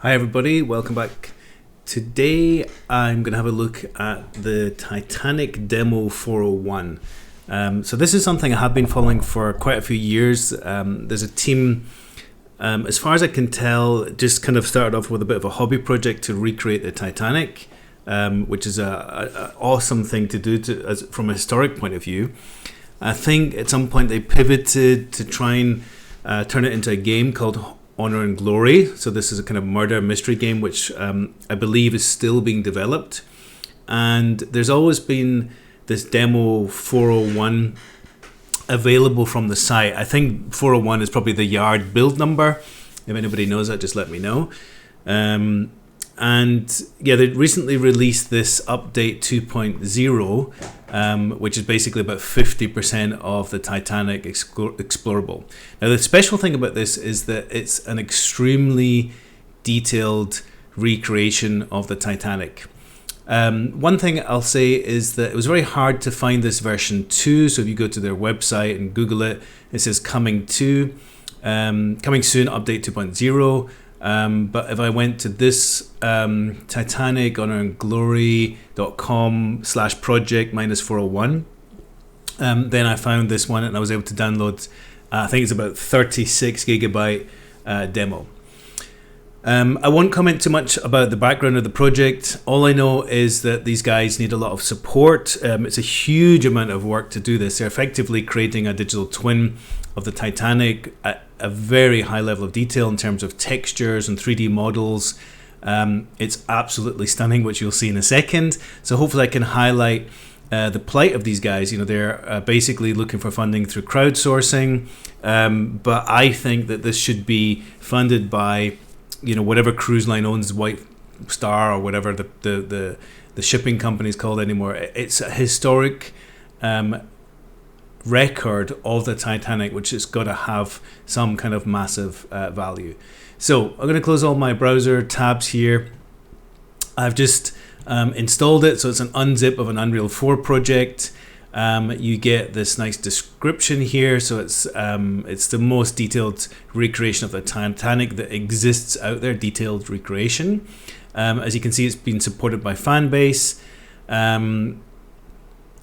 Hi everybody, welcome back. Today I'm going to have a look at the Titanic Demo 401. So this is something I have been following for quite a few years. There's a team, as far as I can tell, just kind of started off with a bit of a hobby project to recreate the Titanic, which is a awesome thing to do from a historic point of view. I think at some point they pivoted to try and turn it into a game called Honor and Glory. So this is a kind of murder mystery game which I believe is still being developed, and there's always been this demo 401 available from the site. I think 401 is probably the yard build number. If anybody knows that, just let me know. And yeah, they recently released this update 2.0, which is basically about 50% of the Titanic explorable. Now, the special thing about this is that it's an extremely detailed recreation of the Titanic. One thing I'll say is that it was very hard to find this version 2. So if you go to their website and Google it, it says coming soon, update 2.0. But if I went to this Titanic honorandglory.com/project -401, then I found this one and I was able to download, I think it's about 36 gigabyte demo. I won't comment too much about the background of the project. All I know is that these guys need a lot of support. It's a huge amount of work to do this. They're effectively creating a digital twin of the Titanic at a very high level of detail in terms of textures and 3D models. It's absolutely stunning, which you'll see in a second. So hopefully I can highlight the plight of these guys. You know, they're basically looking for funding through crowdsourcing, but I think that this should be funded by, you know, whatever cruise line owns White Star or whatever the shipping company is called anymore. It's a historic record of the Titanic, which has got to have some kind of massive value. So I'm going to close all my browser tabs here. I've just installed it, so it's an unzip of an Unreal 4 project. You get this nice description here, so it's the most detailed recreation of the Titanic that exists out there. Detailed recreation. As you can see, it's been supported by Fanbase.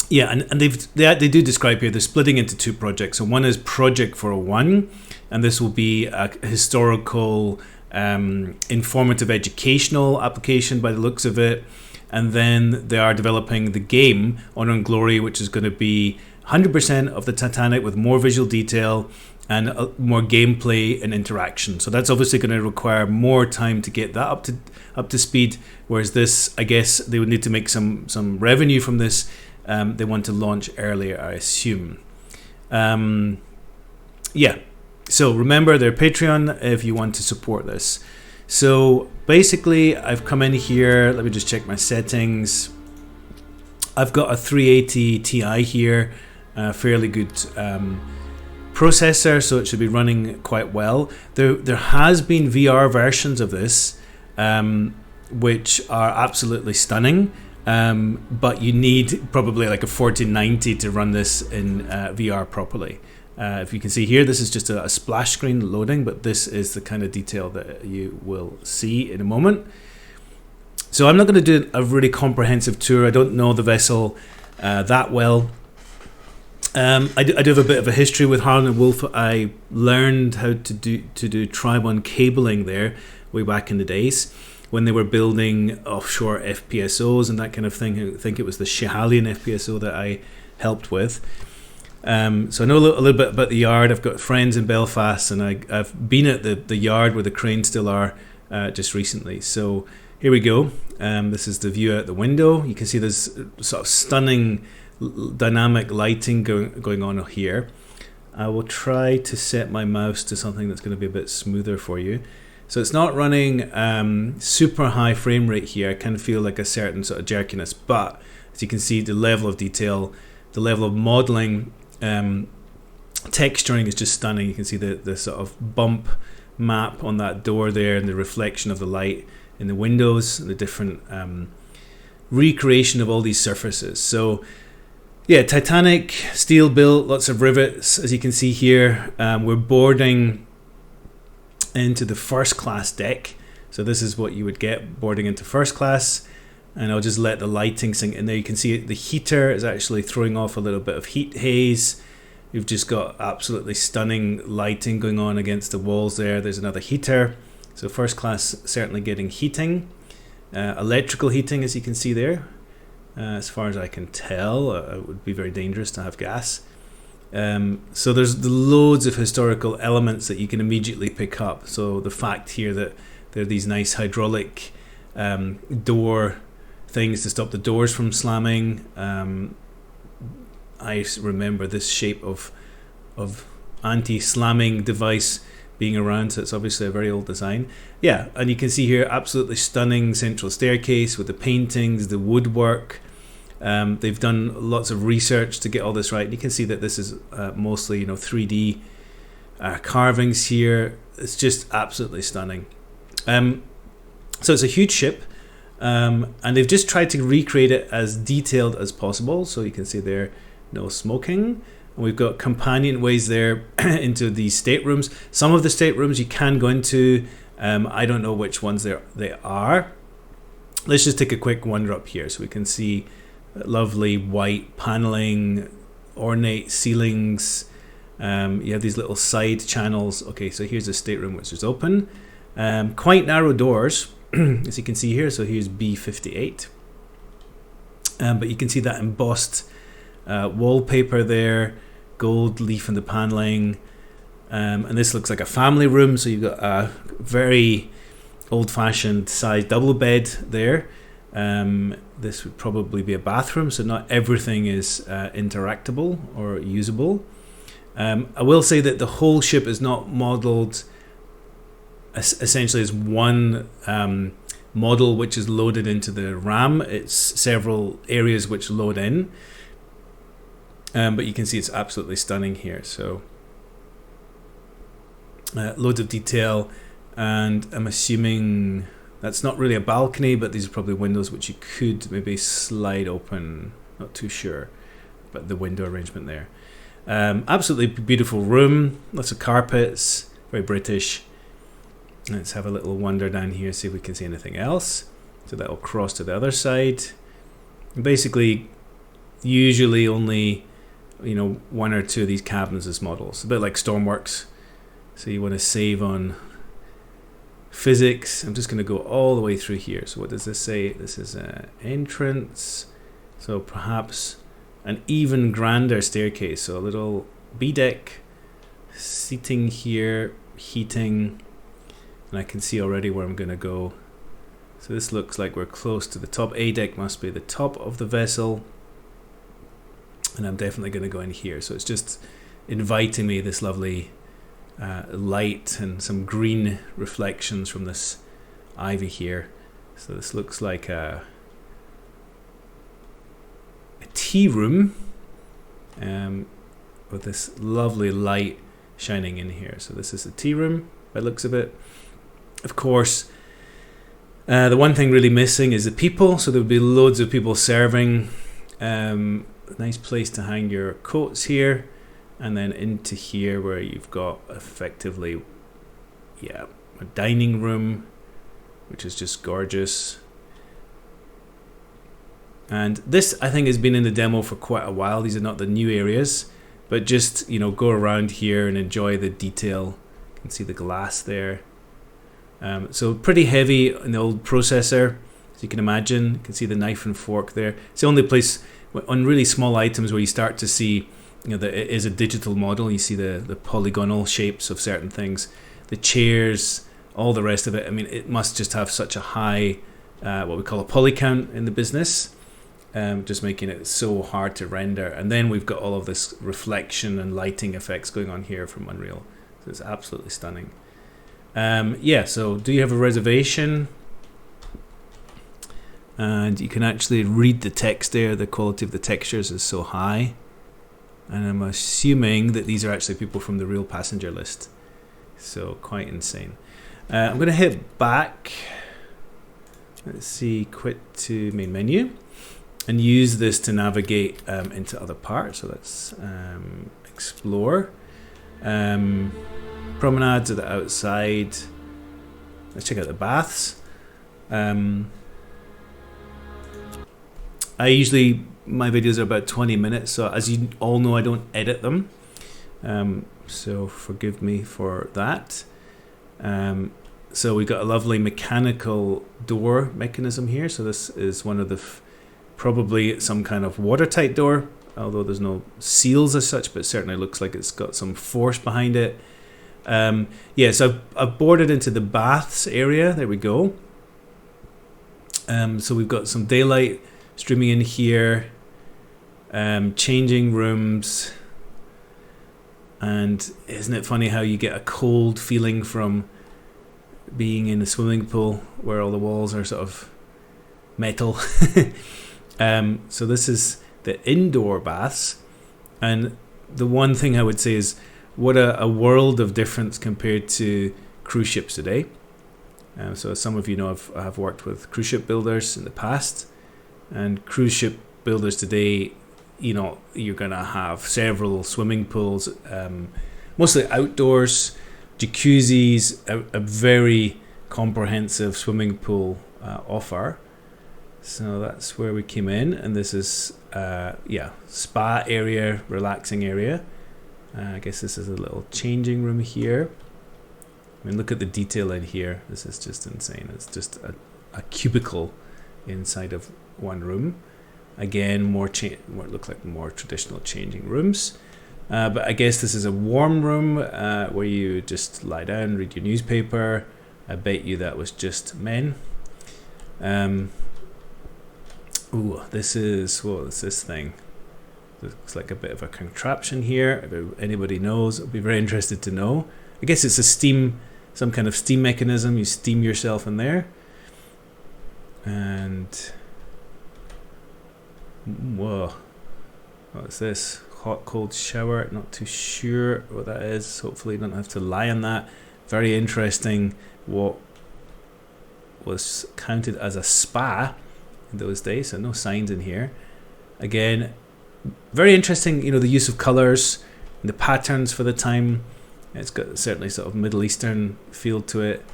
Yeah, and they do describe here they're splitting into two projects. So one is Project 401, and this will be a historical, informative, educational application by the looks of it. And then they are developing the game Honor and Glory, which is going to be 100% of the Titanic with more visual detail and more gameplay and interaction. So that's obviously going to require more time to get that up to speed. Whereas this, I guess, they would need to make some revenue from this. They want to launch earlier, I assume. Yeah. So remember their Patreon if you want to support this. So basically, I've come in here. Let me just check my settings. I've got a 380 Ti here, fairly good processor, so it should be running quite well. There has been VR versions of this, which are absolutely stunning. But you need probably like a 4090 to run this in VR properly. If you can see here, this is just a splash screen loading, but this is the kind of detail that you will see in a moment. So I'm not going to do a really comprehensive tour. I don't know the vessel that well. I do have a bit of a history with Harland and Wolff. I learned how to do Tribon cabling there way back in the days when they were building offshore FPSOs and that kind of thing. I think it was the Schiehallion FPSO that I helped with. So I know a little bit about the yard. I've got friends in Belfast, and I've been at the yard where the cranes still are just recently. So here we go. This is the view out the window. You can see there's sort of stunning dynamic lighting going on here. I will try to set my mouse to something that's going to be a bit smoother for you. So it's not running super high frame rate here. I kind of feel like a certain sort of jerkiness, but as you can see, the level of detail, the level of modeling, texturing is just stunning. You can see the sort of bump map on that door there and the reflection of the light in the windows and the different recreation of all these surfaces. So yeah, Titanic, steel built, lots of rivets, as you can see here. We're boarding into the first class deck. So this is what you would get boarding into first class. And I'll just let the lighting sink in there. You can see the heater is actually throwing off a little bit of heat haze. You've just got absolutely stunning lighting going on against the walls there. There's another heater. So first class certainly getting heating. Electrical heating, as you can see there. As far as I can tell, it would be very dangerous to have gas. So there's loads of historical elements that you can immediately pick up. So the fact here that there are these nice hydraulic door things to stop the doors from slamming. I remember this shape of anti-slamming device being around, so it's obviously a very old design. Yeah, and you can see here absolutely stunning central staircase with the paintings, the woodwork. They've done lots of research to get all this right. And you can see that this is mostly 3D carvings here. It's just absolutely stunning. So it's a huge ship. And they've just tried to recreate it as detailed as possible. So you can see there, no smoking. And we've got companionways there into these staterooms. Some of the staterooms you can go into. I don't know which ones they are. Let's just take a quick wander up here so we can see lovely white paneling, ornate ceilings. You have these little side channels. Okay, so here's a stateroom which is open. Quite narrow doors, as you can see here. So here's B58. But you can see that embossed wallpaper there, gold leaf in the paneling. And this looks like a family room. So you've got a very old-fashioned size double bed there. This would probably be a bathroom, so not everything is interactable or usable. I will say that the whole ship is not modeled essentially as one model which is loaded into the RAM. It's several areas which load in, but you can see it's absolutely stunning here. So loads of detail, and I'm assuming that's not really a balcony, but these are probably windows which you could maybe slide open. Not too sure, but the window arrangement there. Absolutely beautiful room, lots of carpets, very British. Let's have a little wander down here, see if we can see anything else. So that'll cross to the other side. And basically, usually only one or two of these cabins as models, a bit like Stormworks. So you want to save on physics. I'm just going to go all the way through here. So what does this say? This is an entrance. So perhaps an even grander staircase. So a little B deck, seating here, heating, and I can see already where I'm going to go. So this looks like we're close to the top. A deck must be the top of the vessel, and I'm definitely going to go in here. So it's just inviting me this lovely light and some green reflections from this ivy here. So this looks like a tea room with this lovely light shining in here. So this is a tea room by the looks of it. Of course, the one thing really missing is the people. So there would be loads of people serving. Nice place to hang your coats here. And then into here where you've got effectively, a dining room, which is just gorgeous. And this, I think, has been in the demo for quite a while. These are not the new areas, but just, go around here and enjoy the detail. You can see the glass there. So pretty heavy in the old processor, as you can imagine. You can see the knife and fork there. It's the only place on really small items where you start to see that it is a digital model. You see the polygonal shapes of certain things, the chairs, all the rest of it. I mean, it must just have such a high, what we call a poly count in the business, just making it so hard to render. And then we've got all of this reflection and lighting effects going on here from Unreal. So it's absolutely stunning. So do you have a reservation? And you can actually read the text there. The quality of the textures is so high. And I'm assuming that these are actually people from the real passenger list. So quite insane. I'm going to hit back. Let's see, quit to main menu. And use this to navigate into other parts. So let's explore. Promenades are the outside. let's check out the baths. My videos are about 20 minutes, so as you all know, I don't edit them. So forgive me for that. So we've got a lovely mechanical door mechanism here. So this is one of the, probably some kind of watertight door, although there's no seals as such, but it certainly looks like it's got some force behind it. Yeah, so I've boarded into the baths area. There we go. So we've got some daylight streaming in here, changing rooms. And isn't it funny how you get a cold feeling from being in a swimming pool where all the walls are sort of metal? So this is the indoor baths, and the one thing I would say is what a world of difference compared to cruise ships today. So as some of you know, I have worked with cruise ship builders in the past, and cruise ship builders today, you know, you're gonna have several swimming pools, mostly outdoors, jacuzzis, a very comprehensive swimming pool offer. So that's where we came in, and this is spa area, relaxing area. I guess this is a little changing room here. I mean, look at the detail in here. This is just insane. It's just a cubicle inside of one room. Again, more look like more traditional changing rooms. But I guess this is a warm room where you just lie down, read your newspaper. I bet you that was just men. Ooh, this is, what is this thing? Looks like a bit of a contraption here. If anybody knows, I'd be very interested to know. I guess it's a steam, some kind of steam mechanism. You steam yourself in there. And whoa, what's this? Hot cold shower. Not too sure what that is. Hopefully you don't have to lie on that. Very interesting. What was counted as a spa in those days, so no signs in here. Again, very interesting, you know, the use of colors and the patterns for the time. It's got certainly sort of Middle Eastern feel to it.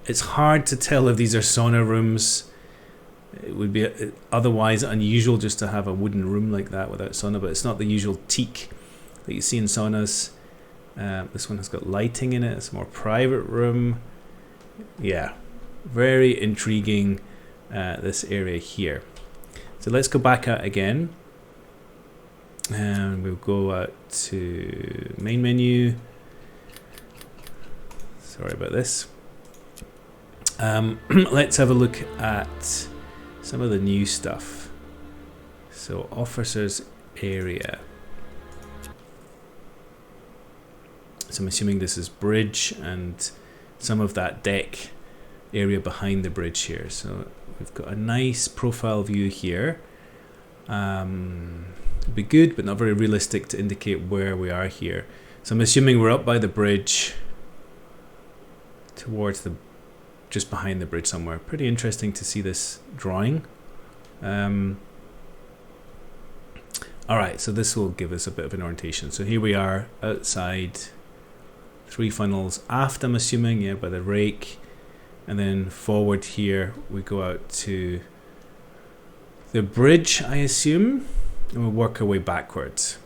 It's hard to tell if these are sauna rooms. It would be otherwise unusual just to have a wooden room like that without sauna, but it's not the usual teak that you see in saunas. This one has got lighting in it. It's a more private room. Yeah, very intriguing, this area here. So let's go back out again, and we'll go out to main menu. Sorry about this. Let's have a look at some of the new stuff. So officers area. So I'm assuming this is bridge and some of that deck area behind the bridge here. So we've got a nice profile view here. It'd be good, but not very realistic to indicate where we are here. So I'm assuming we're up by the bridge, towards the, just behind the bridge somewhere. Pretty interesting to see this drawing. Alright, so this will give us a bit of an orientation. So here we are outside, 3 funnels aft, I'm assuming, yeah, by the rake. And then forward here, we go out to the bridge, I assume, and we'll work our way backwards.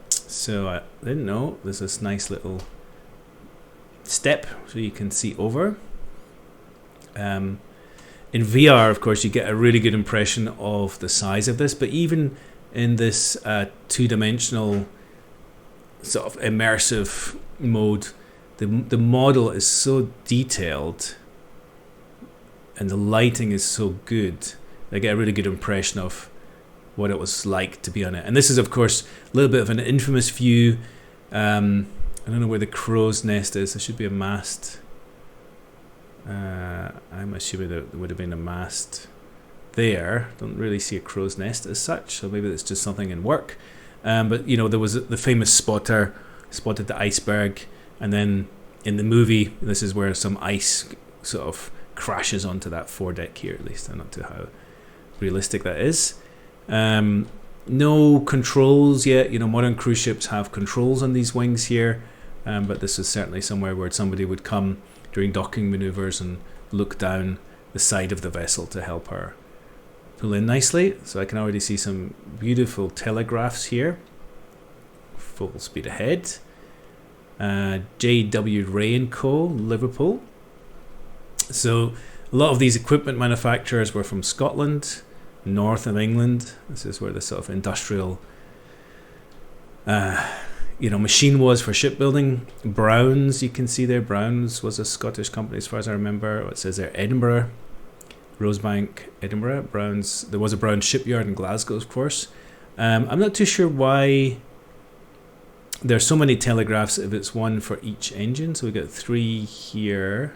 So I didn't know, there's this nice little step so you can see over. In VR, of course, you get a really good impression of the size of this, but even in this two-dimensional sort of immersive mode, the model is so detailed and the lighting is so good. I get a really good impression of what it was like to be on it. And this is, of course, a little bit of an infamous view. I don't know where the crow's nest is. There should be a mast. I'm assuming there would have been a mast there. Don't really see a crow's nest as such, so maybe it's just something in work. But you know, there was the famous spotter spotted the iceberg, and then in the movie, this is where some ice sort of crashes onto that foredeck here. At least I'm not sure how realistic that is. No controls yet. You know, modern cruise ships have controls on these wings here, but this is certainly somewhere where somebody would come, during docking maneuvers and look down the side of the vessel to help her pull in nicely. So I can already see some beautiful telegraphs here. Full speed ahead. J.W. Ray & Co., Liverpool. So a lot of these equipment manufacturers were from Scotland, north of England. This is where the sort of industrial machine was for shipbuilding. Browns, you can see there. Browns was a Scottish company as far as I remember. It says there Edinburgh, Rosebank, Edinburgh. Browns. There was a Brown shipyard in Glasgow, of course. I'm not too sure why there's so many telegraphs if it's one for each engine. So we got 3 here.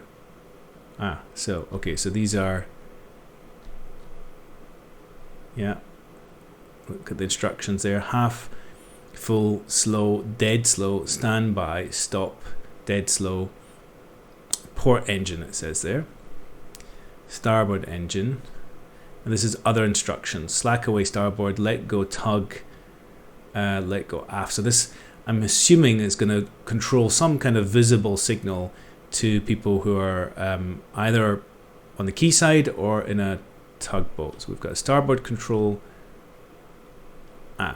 So these are, look at the instructions there. Half, full, slow, dead slow, standby, stop, dead slow, port engine it says there, starboard engine, and this is other instructions: slack away starboard, let go tug, let go aft. So this, I'm assuming, is going to control some kind of visible signal to people who are either on the quayside or in a tugboat. So we've got a starboard control.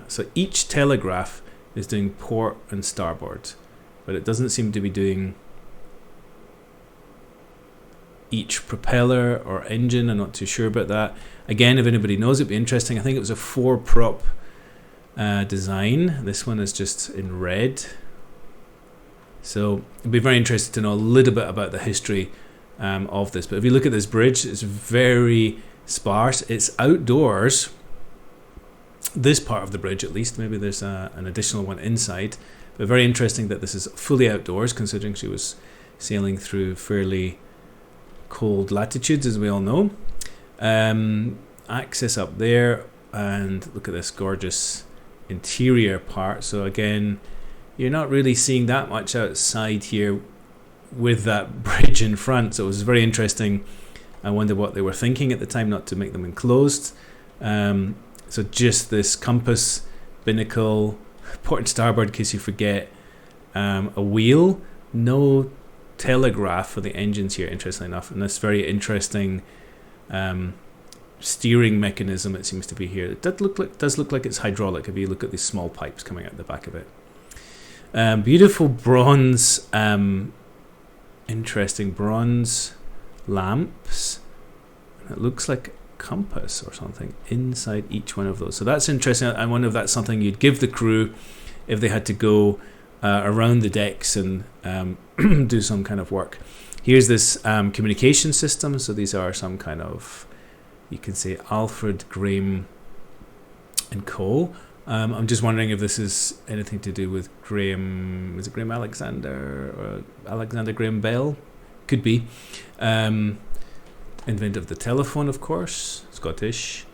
So each telegraph is doing port and starboard, but it doesn't seem to be doing each propeller or engine. I'm not too sure about that. Again, if anybody knows, it'd be interesting. I think it was a 4-prop design. This one is just in red. So it'd be very interesting to know a little bit about the history of this. But if you look at this bridge, it's very sparse. It's outdoors. This part of the bridge, at least. Maybe there's an additional one inside. But very interesting that this is fully outdoors, considering she was sailing through fairly cold latitudes, as we all know. Access up there, and look at this gorgeous interior part. So again, you're not really seeing that much outside here with that bridge in front. So it was very interesting. I wonder what they were thinking at the time not to make them enclosed. So just this compass, binnacle, port and starboard in case you forget, a wheel, no telegraph for the engines here, interestingly enough, and this very interesting steering mechanism it seems to be here. It does look like it's hydraulic if you look at these small pipes coming out the back of it. Beautiful bronze, interesting bronze lamps. It looks like a compass or something inside each one of those. So that's interesting. I wonder if that's something you'd give the crew if they had to go around the decks and do some kind of work. Here's this communication system. So these are some kind of, you can say, Alfred Graham and Co. I'm just wondering if this is anything to do with Graham. Is it Graham Alexander or Alexander Graham Bell? Could be. Inventor of the telephone, of course, Scottish.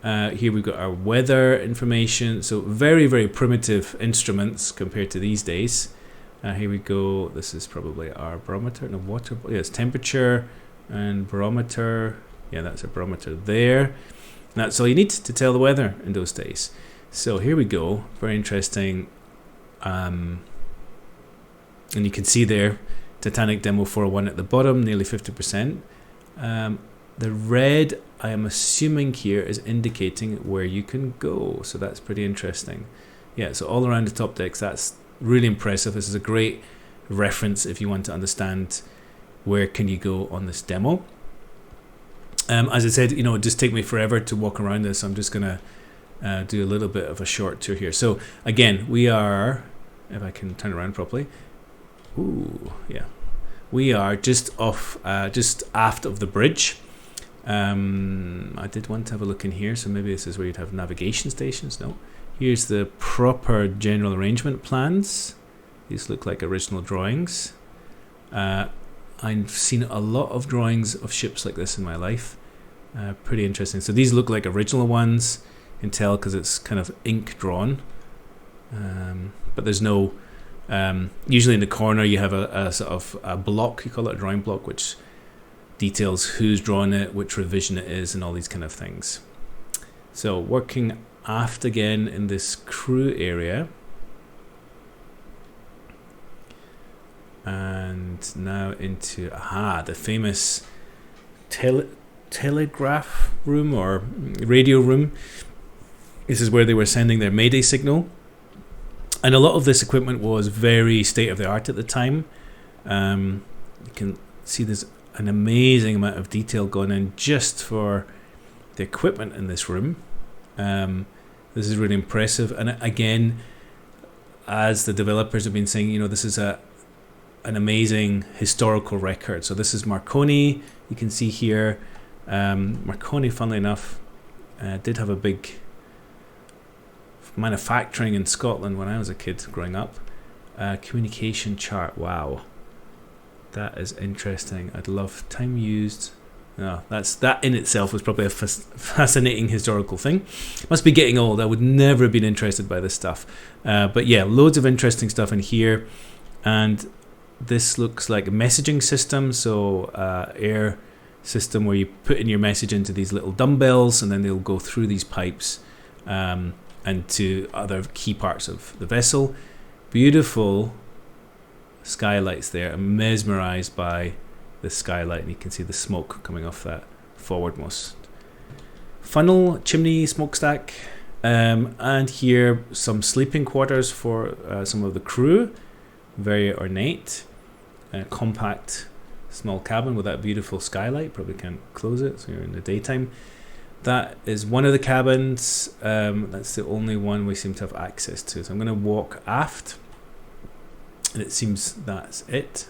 Here we've got our weather information. So very, very primitive instruments compared to these days. Here we go. This is probably our barometer. No, water. Yeah, it's temperature and barometer. Yeah, that's a barometer there. That's all you need to tell the weather in those days. So here we go. Very interesting. And you can see there, Titanic Demo 401 at the bottom, nearly 50%. The red, I am assuming here, is indicating where you can go. So that's pretty interesting. Yeah, so all around the top decks, that's really impressive. This is a great reference if you want to understand where can you go on this demo. As I said, it would just take me forever to walk around this. I'm just going to do a little bit of a short tour here. So again, we are, if I can turn around properly. Ooh, yeah. We are just off, just aft of the bridge. I did want to have a look in here, so maybe this is where you'd have navigation stations. No. Here's the proper general arrangement plans. These look like original drawings. I've seen a lot of drawings of ships like this in my life. Pretty interesting. So these look like original ones. You can tell because it's kind of ink drawn. But there's no... usually in the corner you have a sort of a block, you call it a drawing block, which details who's drawn it, which revision it is, and all these kind of things. So working aft again in this crew area. And now into the famous telegraph room or radio room. This is where they were sending their Mayday signal, and a lot of this equipment was very state of the art at the time. You can see there's an amazing amount of detail going in just for the equipment in this room. This is really impressive, and again, as the developers have been saying, this is an amazing historical record. So this is Marconi. You can see here, Marconi, funnily enough, did have a big manufacturing in Scotland when I was a kid growing up. Communication chart. Wow, that is interesting. I'd love time used. No, that in itself was probably a fascinating historical thing. Must be getting old. I would never have been interested by this stuff. But yeah, loads of interesting stuff in here. And this looks like a messaging system. So air system where you put in your message into these little dumbbells, and then they'll go through these pipes and to other key parts of the vessel. Beautiful skylights there. I'm mesmerized by the skylight, and you can see the smoke coming off that forwardmost funnel, chimney, smokestack, and here some sleeping quarters for some of the crew. Very ornate, compact, small cabin with that beautiful skylight. Probably can't close it, so you're in the daytime. That is one of the cabins. That's the only one we seem to have access to. So I'm going to walk aft, and it seems that's it.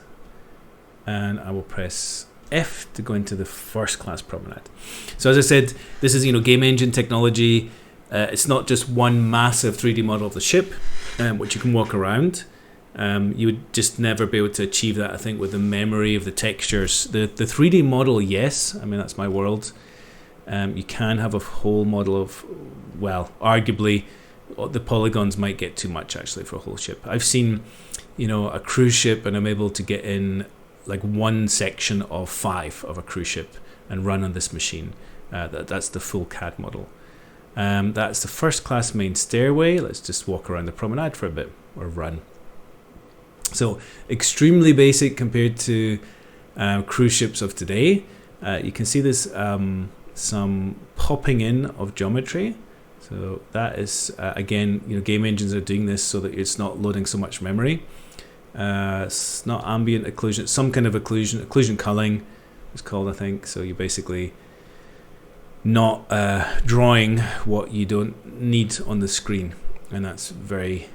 And I will press F to go into the first class promenade. So as I said, this is game engine technology. It's not just one massive 3D model of the ship, which you can walk around. You would just never be able to achieve that, I think, with the memory of the textures. The 3D model, yes, I mean that's my world. You can have a whole model of, well, arguably the polygons might get too much actually for a whole ship. I've seen, a cruise ship, and I'm able to get in like one section of 5 of a cruise ship and run on this machine. That's the full CAD model. That's the first class main stairway. Let's just walk around the promenade for a bit, or run. So extremely basic compared to cruise ships of today. You can see there's some popping in of geometry. So that is again, game engines are doing this so that it's not loading so much memory. It's not ambient occlusion, it's some kind of occlusion culling it's called, I think. So you're basically not drawing what you don't need on the screen, and that's very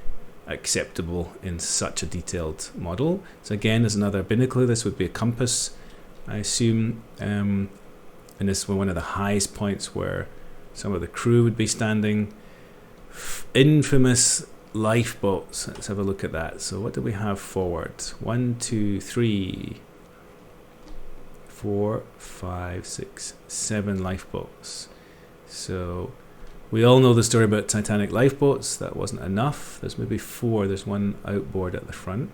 acceptable in such a detailed model. So again, there's another binnacle. This would be a compass, I assume, and this was one of the highest points where some of the crew would be standing. Infamous lifeboats. Let's have a look at that. So what do we have forward? 1, 2, 3, 4, 5, 6, 7 lifeboats. So we all know the story about Titanic lifeboats. That wasn't enough. There's maybe 4. There's one outboard at the front.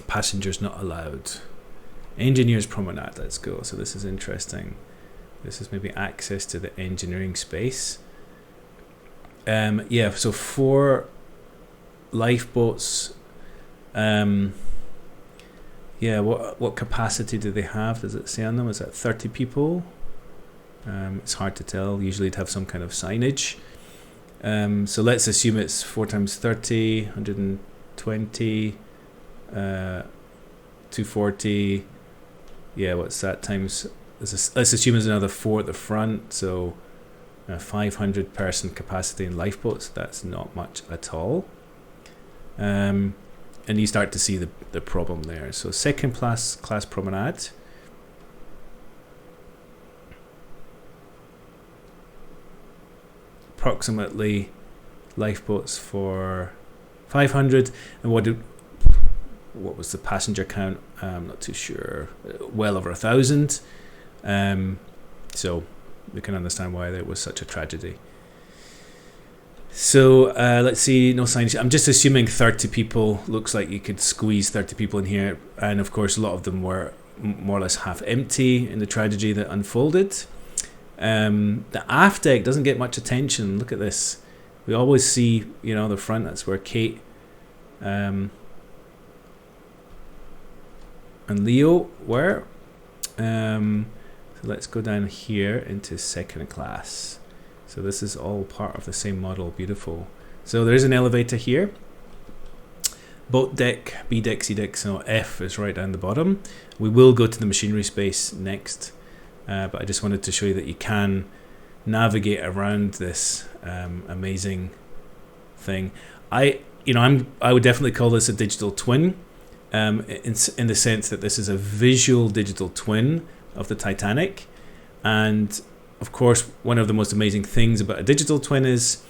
Passengers not allowed. Engineers promenade. Let's go. So this is interesting. This is maybe access to the engineering space. Yeah, so 4 lifeboats. Yeah, what capacity do they have? Does it say on them? Is that 30 people? It's hard to tell. Usually it'd have some kind of signage. So let's assume it's 4 times 30, 120, 240. Yeah, what's that times? Let's assume there's another 4 at the front. So 500 person capacity in lifeboats. That's not much at all. And you start to see the problem there. So second class promenade. Approximately lifeboats for 500. And what was the passenger count? I'm not too sure. Well over 1,000. So we can understand why there was such a tragedy. So let's see, no signage. I'm just assuming 30 people. Looks like you could squeeze 30 people in here. And of course, a lot of them were more or less half empty in the tragedy that unfolded. The aft deck doesn't get much attention. Look at this. We always see, the front. That's where Kate and Leo were. So let's go down here into second class. So this is all part of the same model. Beautiful. So there's an elevator here. Boat deck, B deck, C deck, so F is right down the bottom. We will go to the machinery space next, but I just wanted to show you that you can navigate around this amazing thing. I would definitely call this a digital twin, in the sense that this is a visual digital twin of the Titanic. And of course, one of the most amazing things about a digital twin is,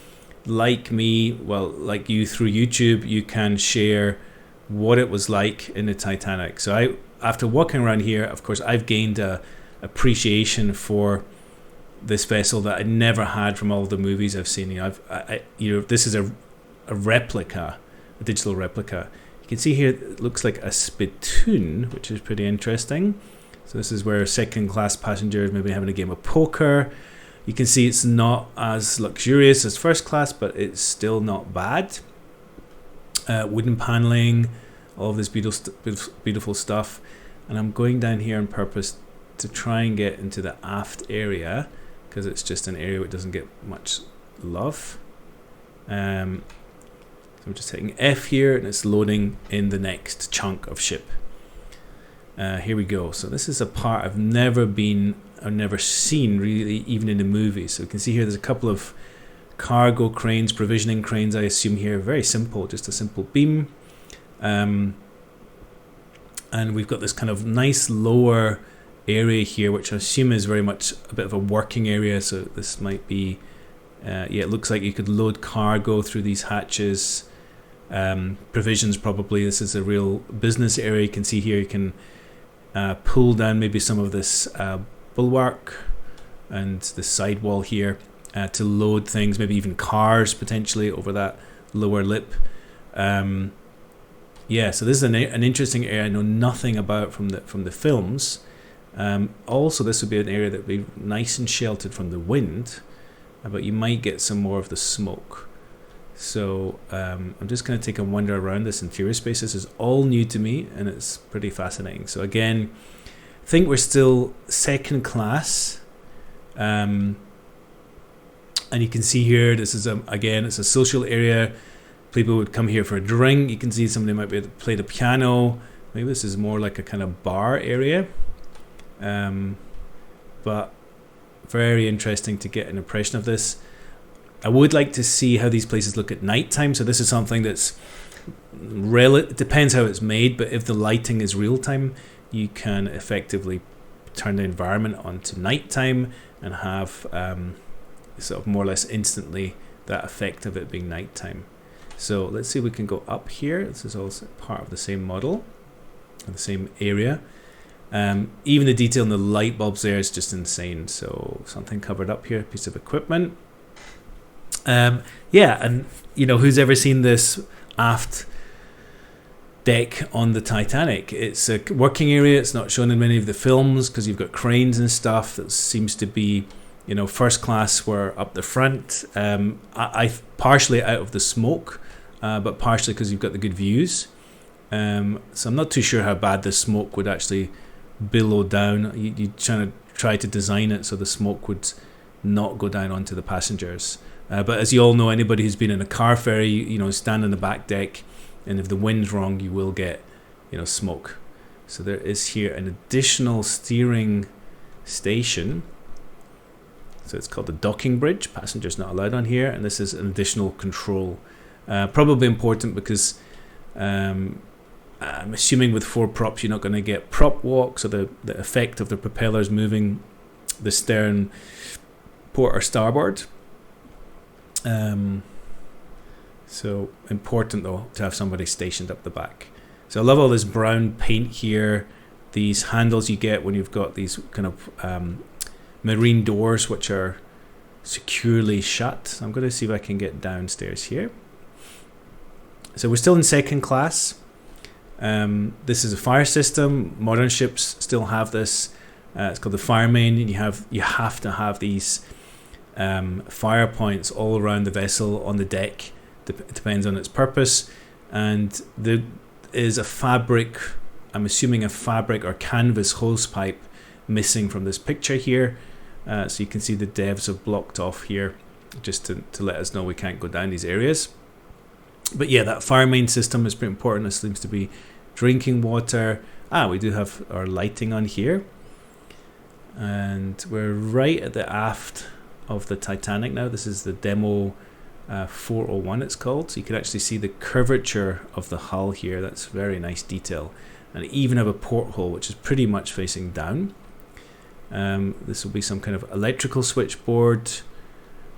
like me, well, like you through YouTube, you can share what it was like in the Titanic. So after walking around here, of course, I've gained a appreciation for this vessel that I never had from all the movies I've seen. This is a replica, a digital replica. You can see here it looks like a spittoon, which is pretty interesting. So this is where second class passengers maybe having a game of poker. You can see it's not as luxurious as first class, but it's still not bad. Wooden paneling, all of this beautiful stuff. And I'm going down here on purpose to try and get into the aft area, because it's just an area that doesn't get much love. So I'm just hitting F here, and it's loading in the next chunk of ship. Here we go. So this is a part I've never seen really, even in the movies. So you can see here there's a couple of cargo cranes, provisioning cranes, I assume here. Very simple, just a simple beam. And we've got this kind of nice lower area here, which I assume is very much a bit of a working area. So this might be, it looks like you could load cargo through these hatches. Provisions probably. This is a real business area. You can see here you can pull down maybe some of this bulwark and the sidewall here to load things, maybe even cars potentially over that lower lip. So this is an interesting area I know nothing about from the films. Also, this would be an area that would be nice and sheltered from the wind, but you might get some more of the smoke. So I'm just going to take a wander around this interior space. This is all new to me, and it's pretty fascinating. So again, I think we're still second class. And you can see here, this is it's a social area. People would come here for a drink. You can see somebody might be able to play the piano. Maybe this is more like a kind of bar area. But very interesting to get an impression of this. I would like to see how these places look at nighttime. So this is something that's it depends how it's made, but if the lighting is real time, you can effectively turn the environment onto nighttime and have sort of more or less instantly that effect of it being nighttime. So let's see if we can go up here. This is also part of the same model, the same area. Even the detail in the light bulbs there is just insane. So something covered up here, piece of equipment. And who's ever seen this aft deck on the Titanic? It's a working area. It's not shown in many of the films because you've got cranes and stuff. That seems to be, first class were up the front. I partially out of the smoke, but partially because you've got the good views. So I'm not too sure how bad the smoke would actually billow down. You try to design it so the smoke would not go down onto the passengers. But as you all know, anybody who's been in a car ferry, stand on the back deck, and if the wind's wrong, you will get, smoke. So there is here an additional steering station. So it's called the docking bridge. Passengers not allowed on here, and this is an additional control. Probably important because I'm assuming with 4 props, you're not going to get prop walk, so the effect of the propellers moving the stern, port or starboard. So important though to have somebody stationed up the back. So I love all this brown paint here, these handles you get when you've got these kind of marine doors which are securely shut. So I'm going to see if I can get downstairs here. So we're still in second class. This is a fire system. Modern ships still have this. It's called the fire main, and you have to have these fire points all around the vessel on the deck. It depends on its purpose, and there is a fabric I'm assuming a fabric or canvas hose pipe missing from this picture here. So you can see the devs have blocked off here just to let us know we can't go down these areas. But yeah, that fire main system is pretty important. This seems to be drinking water. We do have our lighting on here. And we're right at the aft of the Titanic now. This is the demo 401 it's called. So you can actually see the curvature of the hull here. That's very nice detail. And even have a porthole which is pretty much facing down. This will be some kind of electrical switchboard.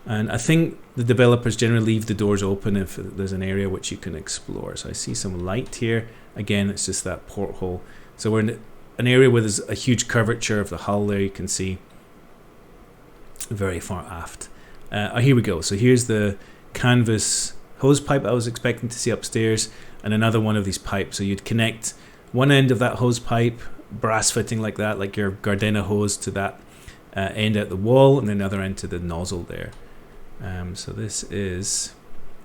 And I think the developers generally leave the doors open if there's an area which you can explore. So I see some light here. Again, it's just that porthole. So we're in an area where there's a huge curvature of the hull there. You can see very far aft. Here we go. So here's the canvas hose pipe I was expecting to see upstairs, and another one of these pipes. So you'd connect one end of that hose pipe, brass fitting like that, like your Gardena hose, to that end at the wall, and then the other end to the nozzle there. So this is,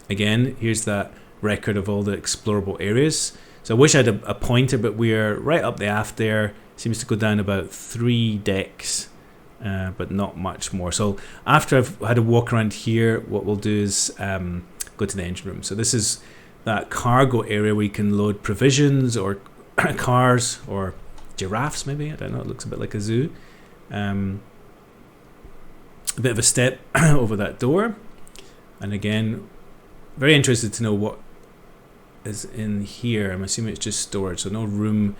again, here's that record of all the explorable areas. So I wish I had a pointer, but we're right up the aft there. Seems to go down about 3 decks, but not much more. So after I've had a walk around here, what we'll do is go to the engine room. So this is that cargo area where you can load provisions or cars or giraffes maybe. I don't know, it looks a bit like a zoo. A bit of a step over that door, and again, very interested to know what is in here. I'm assuming it's just storage, so no room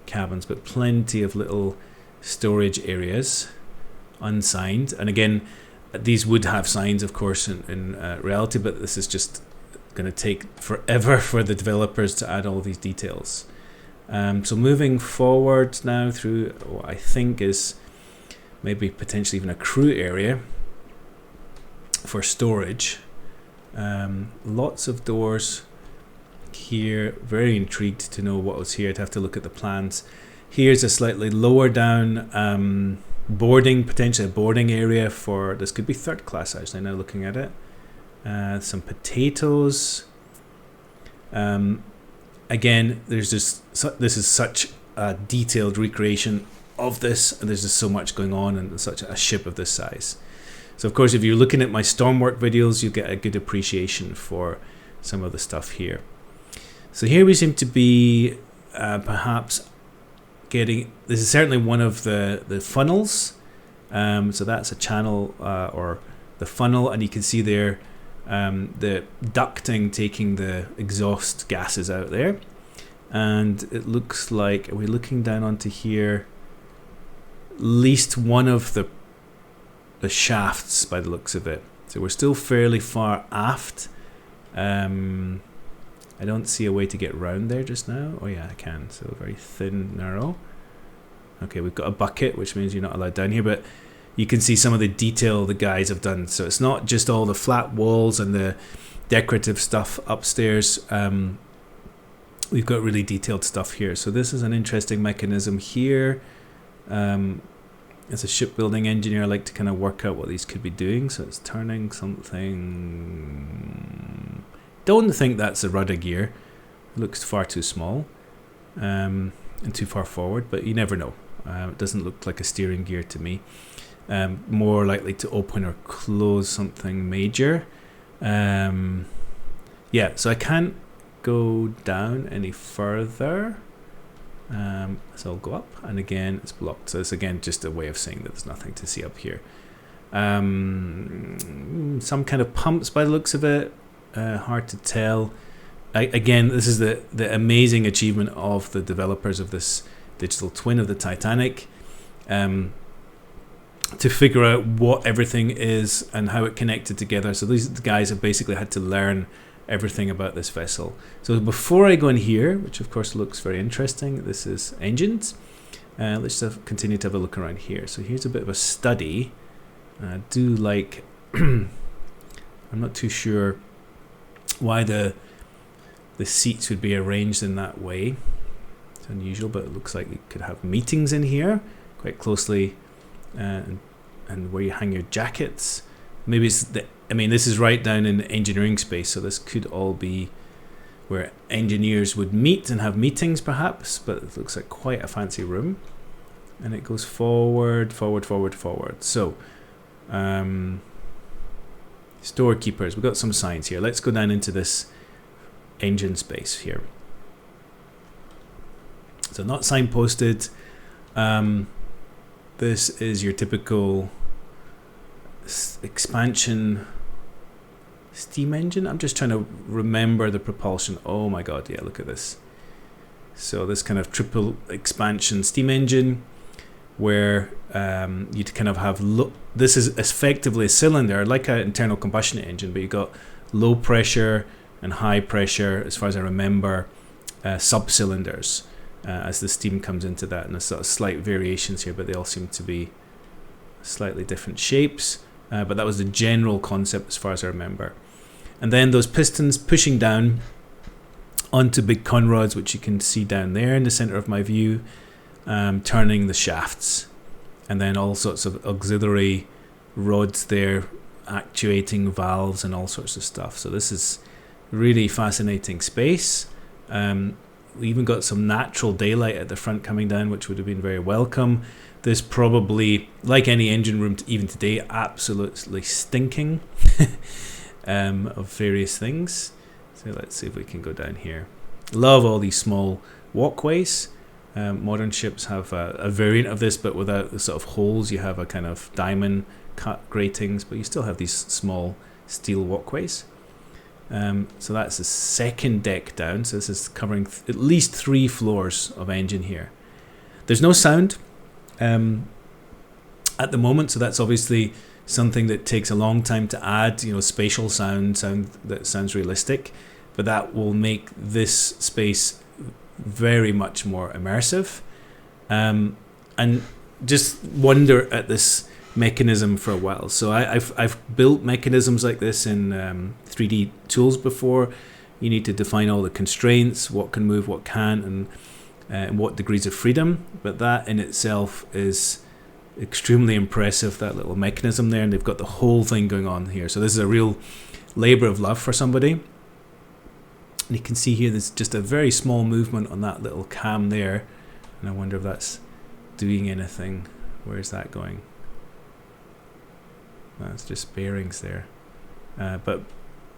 cabins, but plenty of little storage areas unsigned. And again, these would have signs, of course, in reality, but this is just going to take forever for the developers to add all these details. So moving forward now through what I think is maybe potentially even a crew area for storage. Lots of doors here. Very intrigued to know what was here. I'd have to look at the plans. Here's a slightly lower down boarding, potentially a boarding area for, this could be third class actually now looking at it. Some potatoes. Again, there's just, this is such a detailed recreation of this, and there's just so much going on in such a ship of this size. So of course, if you're looking at my Stormwork videos, you get a good appreciation for some of the stuff here. So here we seem to be perhaps getting, this is certainly one of the funnels. So that's a channel or the funnel, and you can see there the ducting taking the exhaust gases out there. And it looks like, are we looking down onto here? At least one of the shafts by the looks of it. So we're still fairly far aft. I don't see a way to get round there just now. Oh yeah, I can. So very thin, narrow. Okay, we've got a bucket, which means you're not allowed down here, but you can see some of the detail the guys have done. So it's not just all the flat walls and the decorative stuff upstairs. We've got really detailed stuff here. So this is an interesting mechanism here. As a shipbuilding engineer, I like to kind of work out what these could be doing. So it's turning something. Don't think that's a rudder gear. It looks far too small and too far forward, but you never know. It doesn't look like a steering gear to me. More likely to open or close something major. Yeah, so I can't go down any further. So I'll go up, and again it's blocked. So it's again just a way of saying that there's nothing to see up here. Some kind of pumps by the looks of it. Hard to tell. Again, this is the amazing achievement of the developers of this digital twin of the Titanic. To figure out what everything is and how it connected together. So these guys have basically had to learn everything about this vessel. So before I go in here, which of course looks very interesting, this is engines. Let's just continue to have a look around here. So here's a bit of a study. I do like, I'm not too sure why the seats would be arranged in that way. It's unusual, but it looks like you could have meetings in here quite closely, and where you hang your jackets. Maybe it's the, I mean, this is right down in engineering space, so this could all be where engineers would meet and have meetings perhaps, but it looks like quite a fancy room. And it goes forward, forward, forward, forward. So, storekeepers, we've got some signs here. Let's go down into this engine space here. So not signposted. This is your typical expansion steam engine. I'm just trying to remember the propulsion. Oh my god, yeah, look at this. So this kind of triple expansion steam engine where you'd kind of have this is effectively a cylinder like an internal combustion engine, but you've got low pressure and high pressure, as far as I remember, sub cylinders as the steam comes into that, and there's sort of slight variations here, but they all seem to be slightly different shapes, but that was the general concept as far as I remember. And then those pistons pushing down onto big conrods, which you can see down there in the center of my view, turning the shafts, and then all sorts of auxiliary rods there actuating valves and all sorts of stuff. So this is really fascinating space. We even got some natural daylight at the front coming down, which would have been very welcome. This probably, like any engine room even today, absolutely stinking of various things. So let's see if we can go down here. Love all these small walkways. Modern ships have a variant of this, but without the sort of holes. You have a kind of diamond cut gratings, but you still have these small steel walkways. So that's the second deck down. So this is covering at least 3 floors of engine here. There's no sound at the moment, so that's obviously something that takes a long time to add. You know, spatial sound that sounds realistic, but that will make this space very much more immersive. And just wonder at this mechanism for a while. So I've built mechanisms like this in 3D tools before. You need to define all the constraints, what can move, what can't, and what degrees of freedom. But that in itself is extremely impressive, that little mechanism there, and they've got the whole thing going on here. So this is a real labor of love for somebody. And you can see here there's just a very small movement on that little cam there, and I wonder if that's doing anything. Where's that going? That's just bearings there, but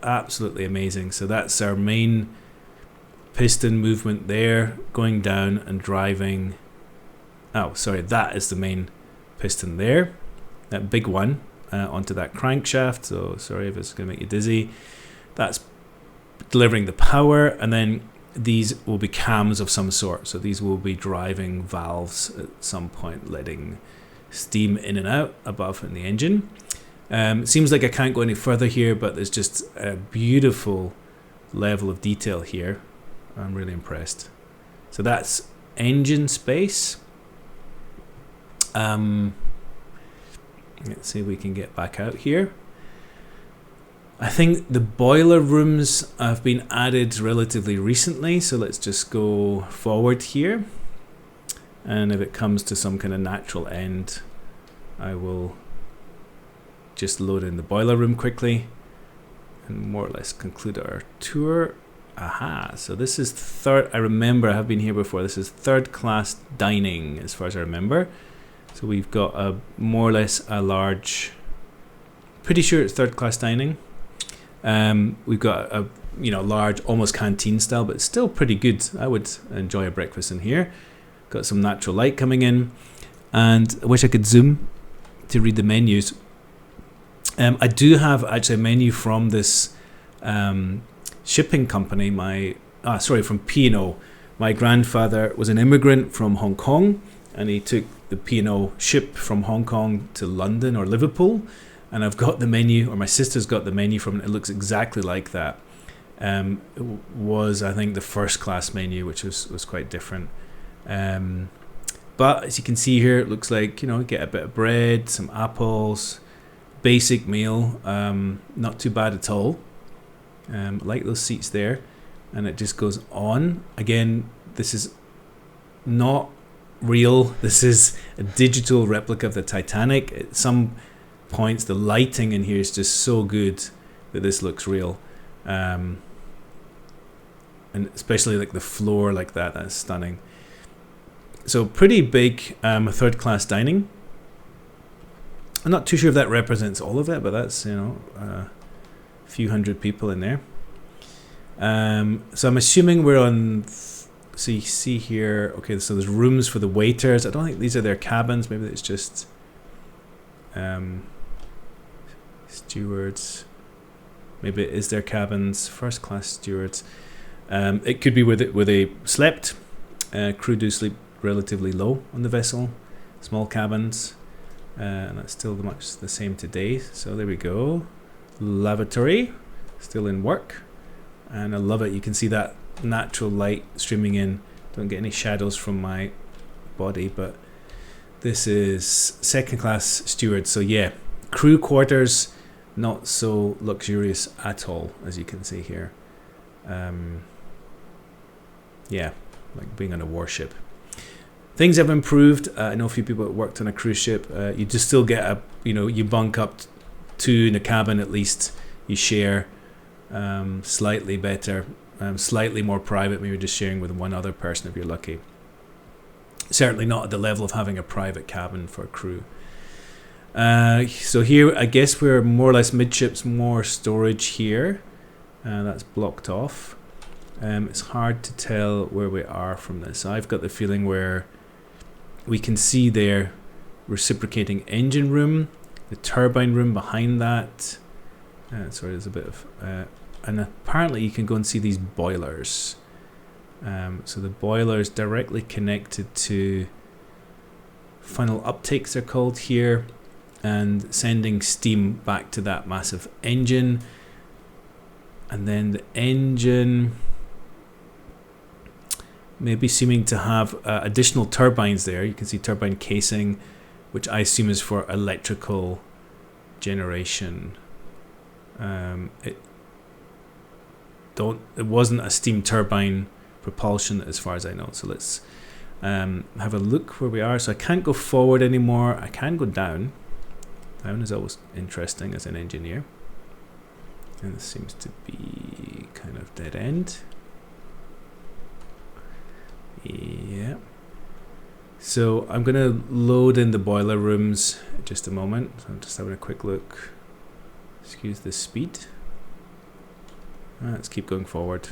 absolutely amazing. So that's our main piston movement there, going down and driving. Oh, sorry, that is the main piston there, that big one, onto that crankshaft. So sorry if it's going to make you dizzy. That's delivering the power, and then these will be cams of some sort. So these will be driving valves at some point, letting steam in and out above in the engine. It seems like I can't go any further here, but there's just a beautiful level of detail here. I'm really impressed. So that's engine space. Let's see if we can get back out here. I think the boiler rooms have been added relatively recently, so let's just go forward here. And if it comes to some kind of natural end, I will just load in the boiler room quickly and more or less conclude our tour. Aha, so this is third. I remember I have been here before. This is third class dining as far as I remember. So we've got a more or less a large, pretty sure it's third class dining. We've got a large, almost canteen style, but still pretty good. I would enjoy a breakfast in here. Got some natural light coming in, and I wish I could zoom to read the menus. I do have actually a menu from this shipping company. From P&O. My grandfather was an immigrant from Hong Kong, and he took the P&O ship from Hong Kong to London or Liverpool. And I've got the menu, or my sister's got the menu from it. It looks exactly like that. It was, I think, the first class menu, which was quite different. But as you can see here, it looks like, get a bit of bread, some apples, basic meal, not too bad at all. I like those seats there, and it just goes on. Again, this is not real. This is a digital replica of the Titanic. At some points, the lighting in here is just so good that this looks real. and especially like the floor like that. That's stunning. So pretty big third class dining. I'm not too sure if that represents all of it, but that's, you know, a few hundred people in there. So I'm assuming we're on. So you see here, okay, so there's rooms for the waiters. I don't think these are their cabins. Maybe it's just stewards. Maybe it is their cabins. First class stewards. It could be where they slept. Crew do sleep relatively low on the vessel. Small cabins. And that's still much the same today. So there we go. Lavatory, still in work. And I love it. You can see that natural light streaming in. Don't get any shadows from my body, but this is second class steward. So yeah, crew quarters, not so luxurious at all, as you can see here. Yeah, like being on a warship. Things have improved. I know a few people that worked on a cruise ship. You just still get you bunk up two in a cabin at least. You share. Slightly better, slightly more private. Maybe just sharing with one other person if you're lucky. Certainly not at the level of having a private cabin for a crew. So here, I guess we're more or less midships, more storage here. That's blocked off. It's hard to tell where we are from this. I've got the feeling where we can see there reciprocating engine room, the turbine room behind that. Sorry, there's a bit of and apparently you can go and see these boilers. So the boilers directly connected to funnel uptakes, they're called here, and sending steam back to that massive engine. And then the engine maybe seeming to have additional turbines there. You can see turbine casing, which I assume is for electrical generation. It wasn't a steam turbine propulsion as far as I know. So let's have a look where we are. So I can't go forward anymore. I can go down. Down is always interesting as an engineer. And this seems to be kind of dead end. Yeah. So I'm going to load in the boiler rooms in just a moment. So I'm just having a quick look. Excuse the speed. Let's keep going forward.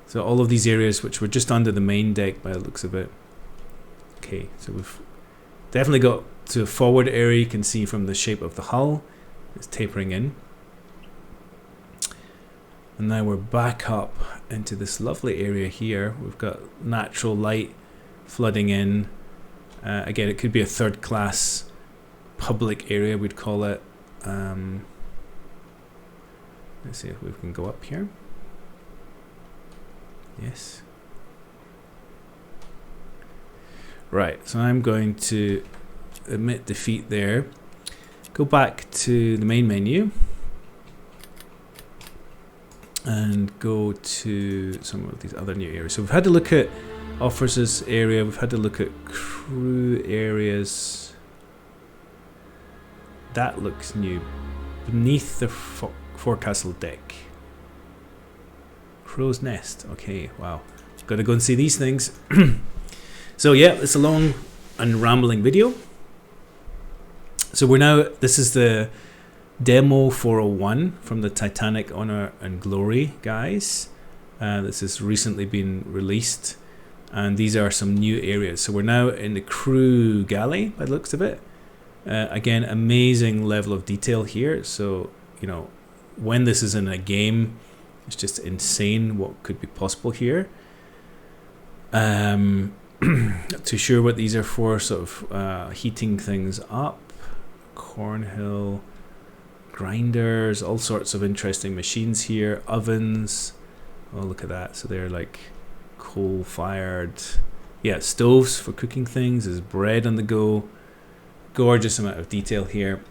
So all of these areas which were just under the main deck by the looks of it. Okay, so we've definitely got to a forward area. You can see from the shape of the hull, it's tapering in. And now we're back up into this lovely area here. We've got natural light flooding in. Again, it could be a third class public area, we'd call it. Let's see if we can go up here. Yes. Right, so I'm going to admit defeat there. Go back to the main menu and go to some of these other new areas. So we've had to look at officers area, we've had to look at crew areas. That looks new. Beneath the forecastle deck. Crow's Nest. Okay, wow. Gotta go and see these things. So yeah, it's a long and rambling video. So we're now, this is the demo 401 from the Titanic Honor and Glory guys. This has recently been released, and these are some new areas. So we're now in the crew galley by the looks of it. Again, amazing level of detail here. So, you know, when this is in a game, it's just insane what could be possible here. Not too sure what these are for, sort of heating things up. Cornhill, grinders, all sorts of interesting machines here. Ovens. Oh, look at that. So they're like coal-fired. Yeah, stoves for cooking things. There's bread on the go. Gorgeous amount of detail here.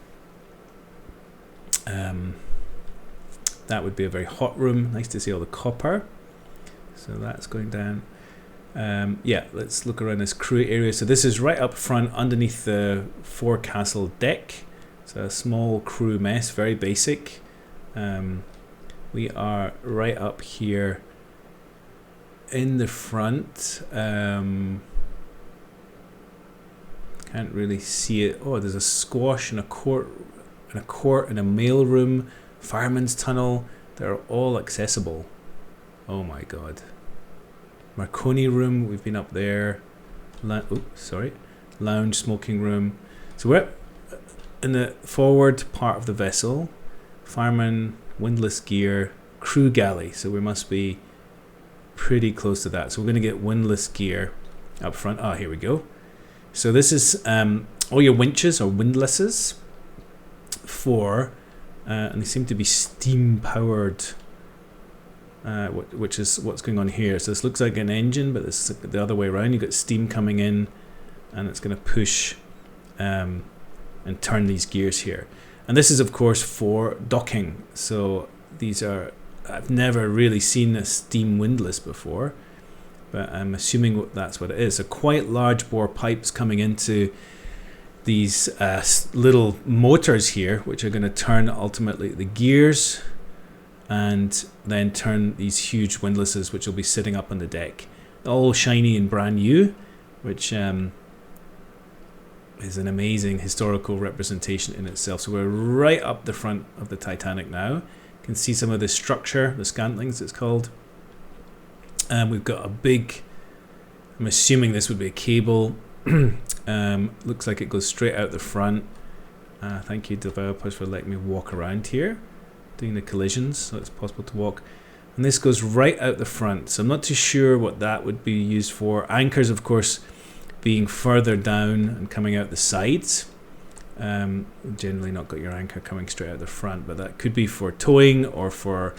That would be a very hot room. Nice to see all the copper. So that's going down. Yeah, let's look around this crew area. So this is right up front underneath the forecastle deck. So a small crew mess, very basic. We are right up here in the front. Can't really see it. Oh, there's a squash and a court and a mail room, fireman's tunnel. They're all accessible. Oh my god. Marconi room, we've been up there. Lounge, smoking room. So we're in the forward part of the vessel. Fireman, windlass gear, crew galley. So we must be pretty close to that. So we're going to get windlass gear up front. Ah, here we go. So this is all your winches or windlasses for, and they seem to be steam powered, which is what's going on here. So this looks like an engine, but this is the other way around. You've got steam coming in, and it's going to push and turn these gears here. And this is, of course, for docking. So these are, I've never really seen a steam windlass before, but I'm assuming that's what it is. So quite large bore pipes coming into these little motors here, which are going to turn ultimately the gears and then turn these huge windlasses, which will be sitting up on the deck. All shiny and brand new, which is an amazing historical representation in itself. So we're right up the front of the Titanic now. You can see some of the structure, the scantlings it's called. We've got a big, I'm assuming this would be a cable. Looks like it goes straight out the front. Thank you developers for letting me walk around here, doing the collisions so it's possible to walk. And this goes right out the front, so I'm not too sure what that would be used for. Anchors, of course, being further down and coming out the sides. Generally not got your anchor coming straight out the front, but that could be for towing or for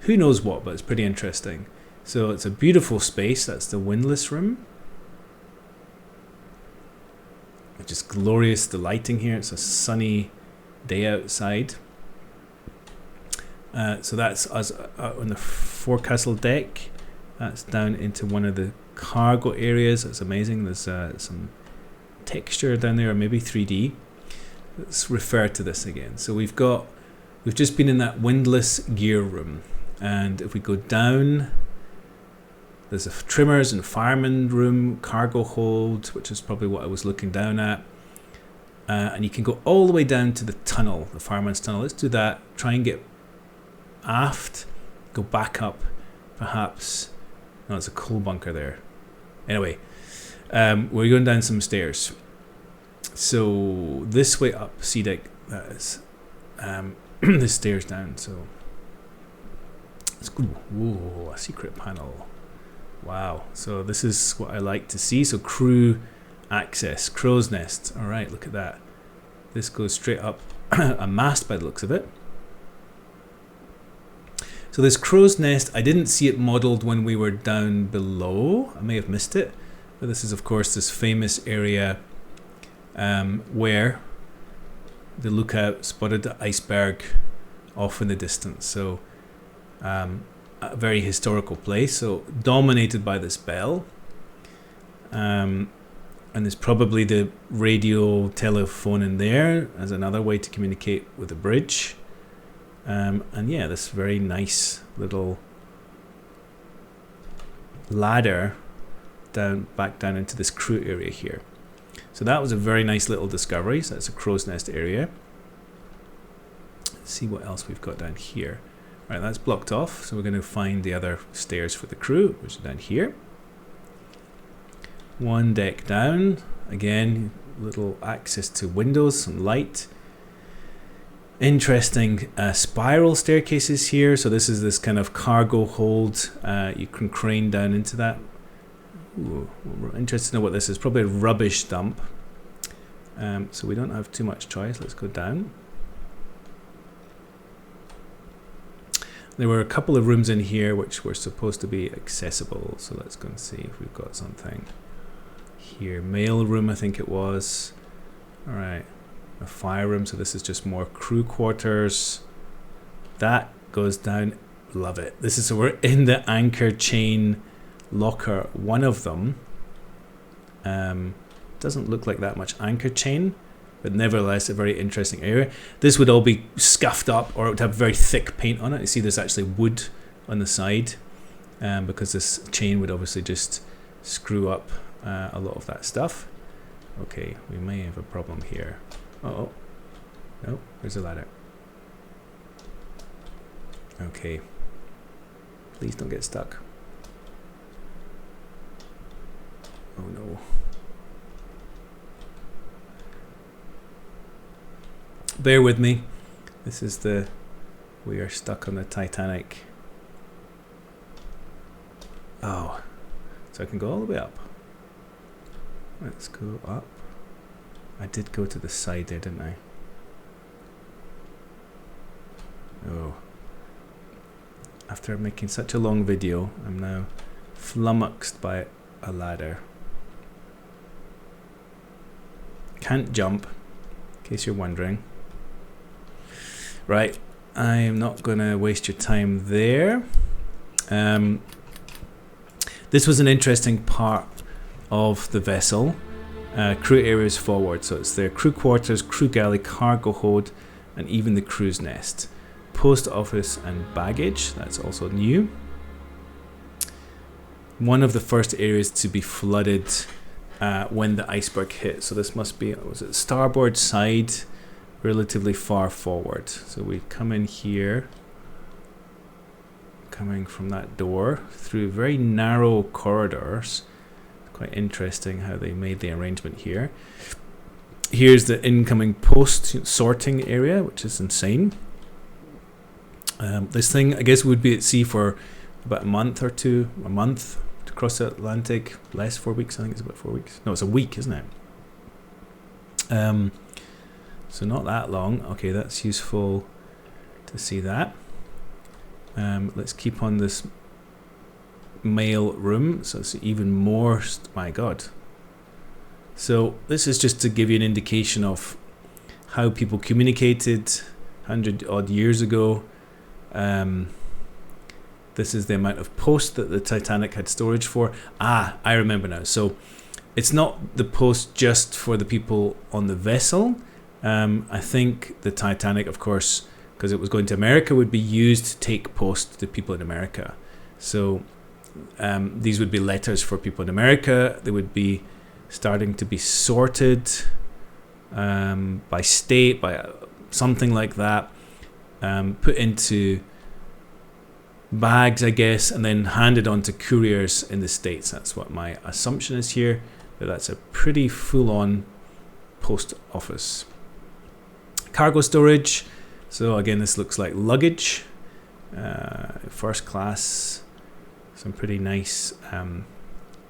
who knows what, but it's pretty interesting. So it's a beautiful space. That's the windlass room. Just glorious, the lighting here. It's a sunny day outside. So that's us on the forecastle deck. That's down into one of the cargo areas. That's amazing. There's some texture down there, or maybe 3D. Let's refer to this again. So we've just been in that windlass gear room, and if we go down, there's a trimmers and fireman room, cargo hold, which is probably what I was looking down at. And you can go all the way down to the tunnel, the fireman's tunnel. Let's do that. Try and get aft, go back up, perhaps. No, it's a coal bunker there. Anyway, we're going down some stairs. So this way up, C deck, that is the stairs down. So it's good. Whoa, a secret panel. Wow. So this is what I like to see. So crew access, crow's nest. All right, look at that. This goes straight up a mast by the looks of it. So this crow's nest, I didn't see it modeled when we were down below. I may have missed it. But this is, of course, this famous area where the lookout spotted the iceberg off in the distance. So a very historical place. So dominated by this bell. And there's probably the radio telephone in there as another way to communicate with the bridge. And yeah, this very nice little ladder back down into this crew area here. So that was a very nice little discovery. So that's a crow's nest area. Let's see what else we've got down here. Right, that's blocked off. So we're going to find the other stairs for the crew, which is down here. One deck down. Again, little access to windows, some light. Interesting spiral staircases here. So this is this kind of cargo hold. You can crane down into that. Ooh, we're interested to know what this is. Probably a rubbish dump. So we don't have too much choice. Let's go down. There were a couple of rooms in here which were supposed to be accessible. So let's go and see if we've got something here. Mail room, I think it was. All right. A fire room. So this is just more crew quarters. That goes down. Love it. This is, so we're in the anchor chain locker. One of them doesn't look like that much anchor chain, but nevertheless a very interesting area. This would all be scuffed up, or it would have very thick paint on it. You see there's actually wood on the side, because this chain would obviously just screw up a lot of that stuff. Okay, we may have a problem here. Oh, no, there's a ladder. Okay, please don't get stuck. Oh no. Bear with me. This is we are stuck on the Titanic. Oh, so I can go all the way up. Let's go up. I did go to the side there, didn't I? Oh. After making such a long video, I'm now flummoxed by a ladder. Can't jump, in case you're wondering. Right, I am not going to waste your time there. This was an interesting part of the vessel. Crew areas forward, so it's their crew quarters, crew galley, cargo hold, and even the crew's nest. Post office and baggage, that's also new. One of the first areas to be flooded when the iceberg hit. So this must be, was it starboard side, relatively far forward. So we come in here, coming from that door through very narrow corridors. Quite interesting how they made the arrangement here. Here's the incoming post sorting area, which is insane. This thing, I guess, would be at sea for about a month or two, a month to cross the Atlantic. Less, 4 weeks. I think it's about 4 weeks. No, it's a week, isn't it? So not that long. Okay, that's useful to see that. Let's keep on this mail room. So it's even more. My God. So this is just to give you an indication of how people communicated 100 odd years ago. This is the amount of post that the Titanic had storage for. Ah, I remember now. So it's not the post just for the people on the vessel. I think the Titanic, of course, because it was going to America, would be used to take post to people in America. So these would be letters for people in America. They would be starting to be sorted by state, by something like that. Put into bags, I guess, and then handed on to couriers in the States. That's what my assumption is here, but that's a pretty full-on post office. Cargo storage. So again, this looks like luggage. First class. Some pretty nice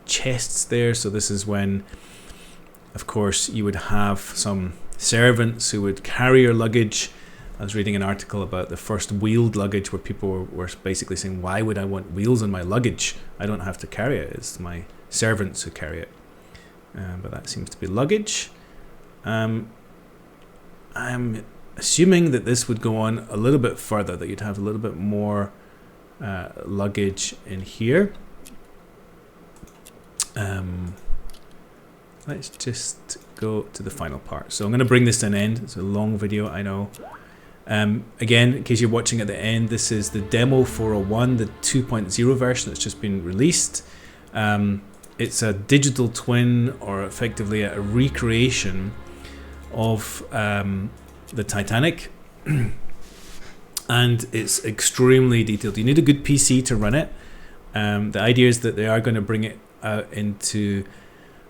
chests there. So this is when, of course, you would have some servants who would carry your luggage. I was reading an article about the first wheeled luggage where people were basically saying, why would I want wheels on my luggage? I don't have to carry it. It's my servants who carry it. But that seems to be luggage. I'm assuming that this would go on a little bit further, that you'd have a little bit more luggage in here. Let's just go to the final part. So I'm going to bring this to an end. It's a long video, I know. Again, in case you're watching at the end, this is the demo 401, the 2.0 version that's just been released. It's a digital twin, or effectively a recreation of the Titanic, and it's extremely detailed. You need a good PC to run it. The idea is that they are going to bring it out into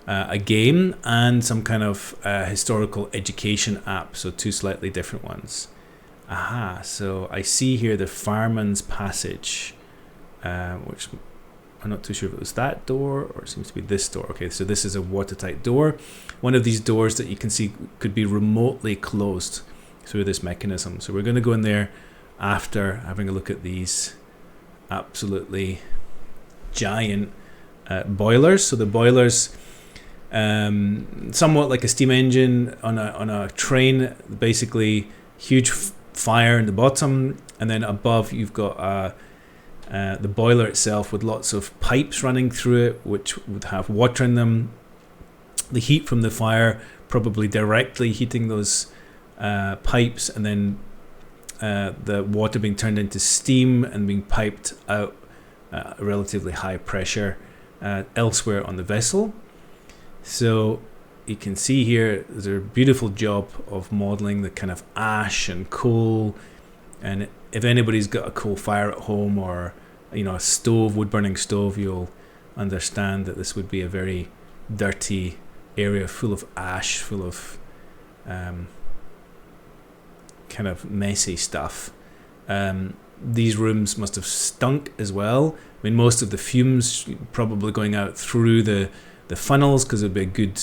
a game and some kind of historical education app, so two slightly different ones. Aha, so I see here the Fireman's Passage, which I'm not too sure if it was that door or it seems to be this door. Okay, so this is a watertight door. One of these doors that you can see could be remotely closed through this mechanism. So we're going to go in there after having a look at these absolutely giant boilers. So the boilers, somewhat like a steam engine on a train, basically huge fire in the bottom, and then above you've got the boiler itself with lots of pipes running through it, which would have water in them. the heat from the fire probably directly heating those pipes, and then the water being turned into steam and being piped out at a relatively high pressure elsewhere on the vessel. So you can see here there's a beautiful job of modeling the kind of ash and coal. And if anybody's got a coal fire at home, or a stove, wood burning stove, you'll understand that this would be a very dirty area full of ash, full of kind of messy stuff. These rooms must have stunk as well. I mean, most of the fumes probably going out through the funnels, because it would be a good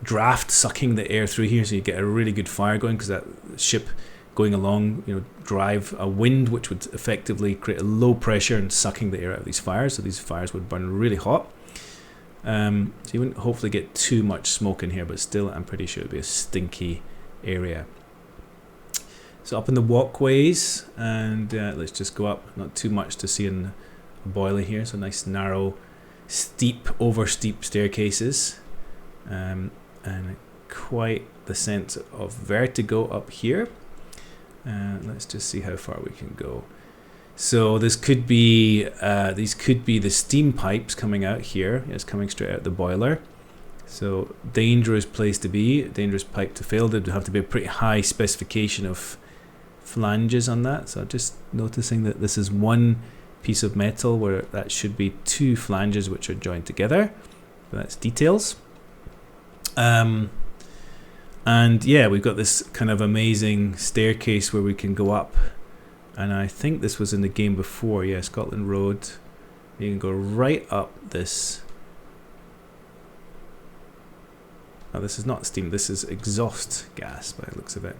draft sucking the air through here, so you get a really good fire going, because that ship going along, drive a wind which would effectively create a low pressure and sucking the air out of these fires, so these fires would burn really hot. So you wouldn't hopefully get too much smoke in here, but still I'm pretty sure it would be a stinky area. So up in the walkways, and let's just go up, not too much to see in a boiler here, so nice narrow over steep staircases, and quite the sense of vertigo up here. Let's just see how far we can go. So this could be these could be the steam pipes coming out here. It's coming straight out the boiler. So dangerous place to be, dangerous pipe to fail. There'd have to be a pretty high specification of flanges on that. So just noticing that this is one piece of metal where that should be two flanges which are joined together. So that's details. And yeah, we've got this kind of amazing staircase where we can go up, and I think this was in the game before. Yeah, Scotland Road. You can go right up this. Oh, this is not steam, this is exhaust gas by the looks of it.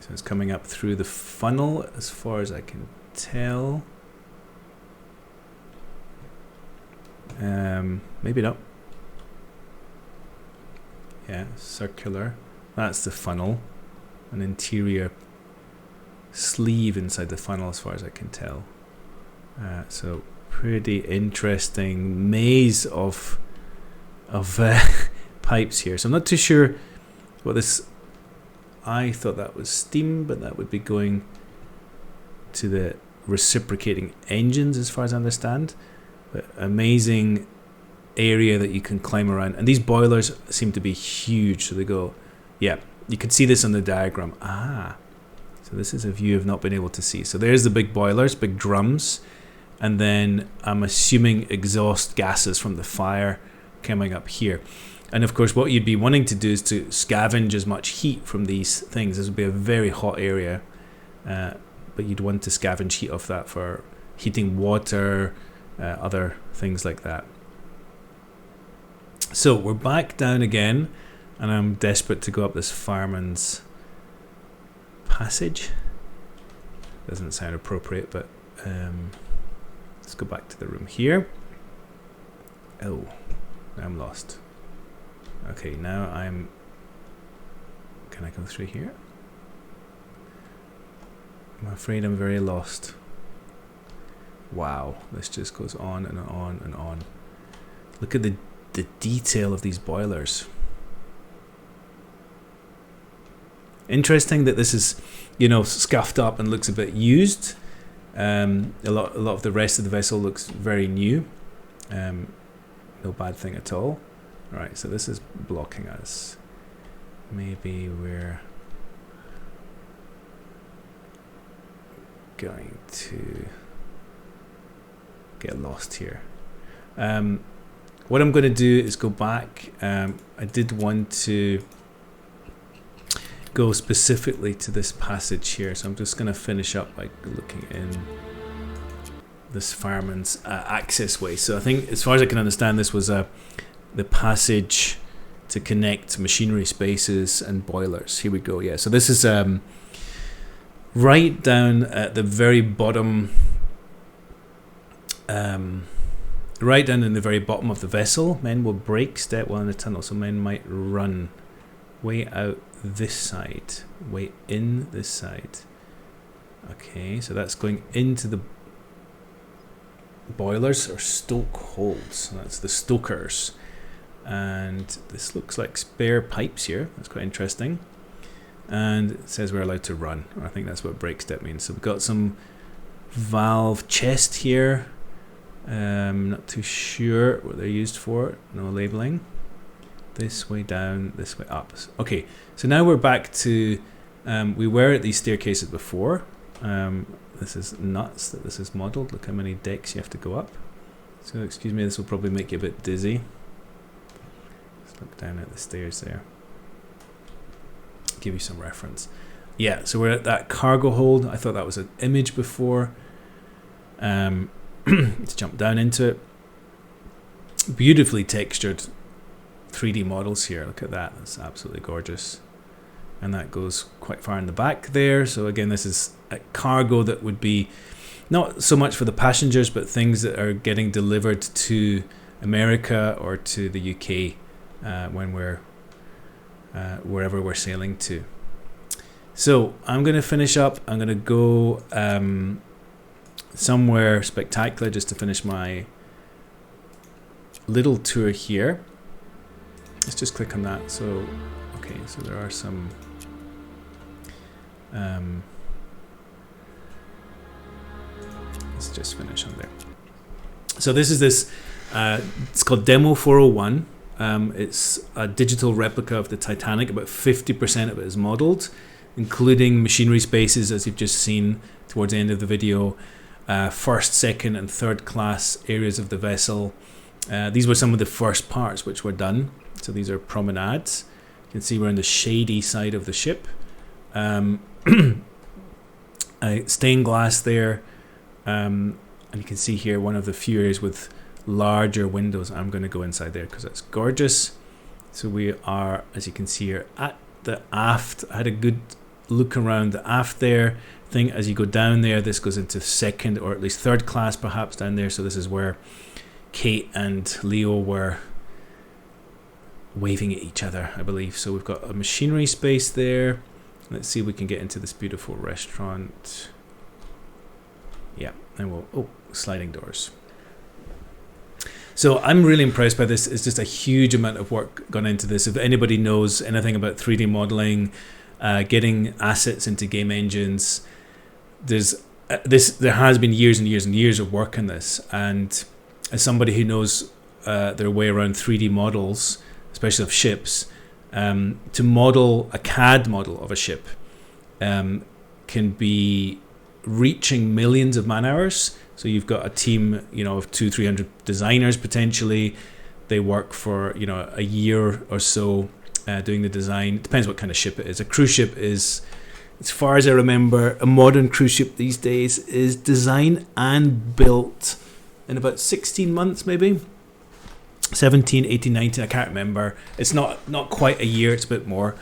So it's coming up through the funnel as far as I can tell. Maybe not. Yeah, circular. That's the funnel. An interior sleeve inside the funnel as far as I can tell. So pretty interesting maze of pipes here. So I'm not too sure what this... I thought that was steam, but that would be going to the reciprocating engines as far as I understand. But amazing area that you can climb around, and these boilers seem to be huge, so they go, yeah, you can see this on the diagram. So this is a view I've not been able to see. So there's the big boilers, big drums, and then I'm assuming exhaust gases from the fire coming up here. And of course what you'd be wanting to do is to scavenge as much heat from these things. This would be a very hot area, but you'd want to scavenge heat off that for heating water, other things like that. So we're back down again, and I'm desperate to go up this fireman's passage. Doesn't sound appropriate, but let's go back to the room here. Oh, now I'm lost. Okay, now I'm... Can I go through here? I'm afraid I'm very lost. Wow, this just goes on and on and on. Look at the detail of these boilers. Interesting that this is, scuffed up and looks a bit used. A lot of the rest of the vessel looks very new. No bad thing at all. Right, so this is blocking us. Maybe we're going to get lost here. What I'm going to do is go back. I did want to go specifically to this passage here, so I'm just going to finish up by looking in this fireman's access way. So I think, as far as I can understand, this was the passage to connect machinery spaces and boilers. Here we go. Yeah, so this is right down at the very bottom. Right down in the very bottom of the vessel. Men will break step while in the tunnel, so men might run way out this side, way in this side. Okay, so that's going into the boilers or stoke holds. That's the stokers. And this looks like spare pipes here. That's quite interesting. And it says we're allowed to run. I think that's what break step means. So we've got some valve chest here. Not too sure what they're used for. No labeling. This way down, this way up. Okay, so now we're back to, we were at these staircases before. This is nuts that this is modelled. Look how many decks you have to go up. So excuse me, this will probably make you a bit dizzy. Let's look down at the stairs there. Give you some reference. Yeah, so we're at that cargo hold. I thought that was an image before. Let's jump down into it. Beautifully textured 3D models here. Look at that. That's absolutely gorgeous. And that goes quite far in the back there. So again, this is a cargo that would be not so much for the passengers, but things that are getting delivered to America or to the UK when we're wherever we're sailing to. So I'm going to finish up. I'm going to go somewhere spectacular just to finish my little tour here. Let's just click on that. So okay, so there are some let's just finish on there. So this is this it's called Demo 401. It's a digital replica of the Titanic. About 50% of it is modeled, including machinery spaces, as you've just seen towards the end of the video, first, second and third class areas of the vessel. These were some of the first parts which were done. So these are promenades. You can see we're on the shady side of the ship. Stained glass there. And you can see here one of the few areas with larger windows. I'm going to go inside there because that's gorgeous. So we are, as you can see here, at the aft. I had a good look around the aft there. I think as you go down there, this goes into second or at least third class perhaps down there. So this is where Kate and Leo were waving at each other, I believe. So we've got a machinery space there. Let's see if we can get into this beautiful restaurant. Yeah, and we'll, oh, sliding doors. So I'm really impressed by this. It's just a huge amount of work gone into this. If anybody knows anything about 3D modeling, getting assets into game engines, there has been years and years and years of work on this. And as somebody who knows their way around 3D models, especially of ships, to model a CAD model of a ship can be reaching millions of man hours. So you've got a team, you know, of 200-300 designers potentially. They work for, you know, a year or so doing the design. It depends what kind of ship it is. A cruise ship is, as far as I remember, a modern cruise ship these days is designed and built in about 16 months maybe. 17, 18, 19, I can't remember. It's not quite a year, it's a bit more.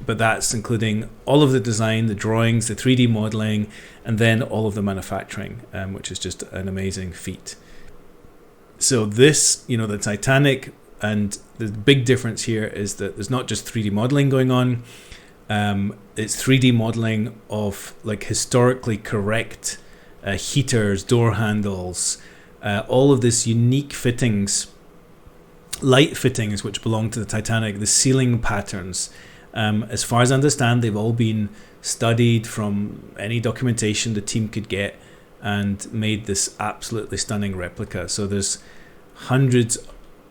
But that's including all of the design, the drawings, the 3D modeling, and then all of the manufacturing, which is just an amazing feat. So this, you know, the Titanic, and the big difference here is that there's not just 3D modeling going on. It's 3D modeling of like historically correct heaters, door handles, all of this unique fittings, light fittings which belong to the Titanic, the ceiling patterns. As far as I understand, they've all been studied from any documentation the team could get and made this absolutely stunning replica. So there's hundreds,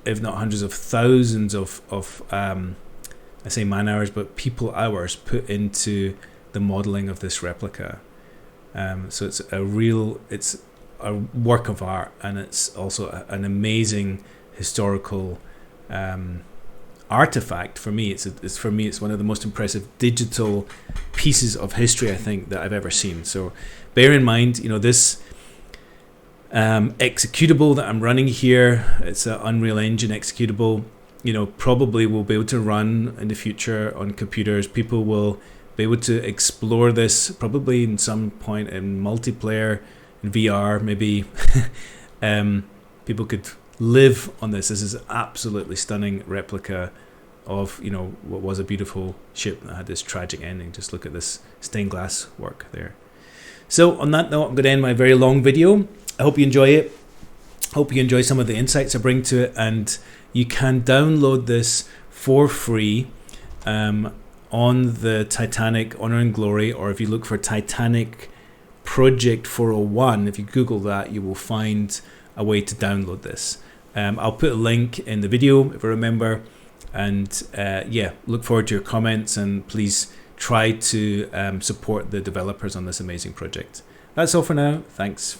if not hundreds of thousands of I say man hours, but people hours put into the modeling of this replica. So it's a work of art, and it's also an amazing historical artifact. For me, it's one of the most impressive digital pieces of history I think that I've ever seen. So bear in mind, you know, this executable that I'm running here, it's an Unreal Engine executable. You know, probably will be able to run in the future on computers. People will be able to explore this probably in some point in multiplayer, in VR maybe. People could live on this. This is an absolutely stunning replica of, you know, what was a beautiful ship that had this tragic ending. Just look at this stained glass work there. So on that note, I'm going to end my very long video. I hope you enjoy it. Hope you enjoy some of the insights I bring to it, and you can download this for free on the Titanic Honor and Glory, or if you look for Titanic Project 401, if you Google that, you will find a way to download this. I'll put a link in the video if I remember, and yeah, look forward to your comments, and please try to support the developers on this amazing project. That's all for now. Thanks.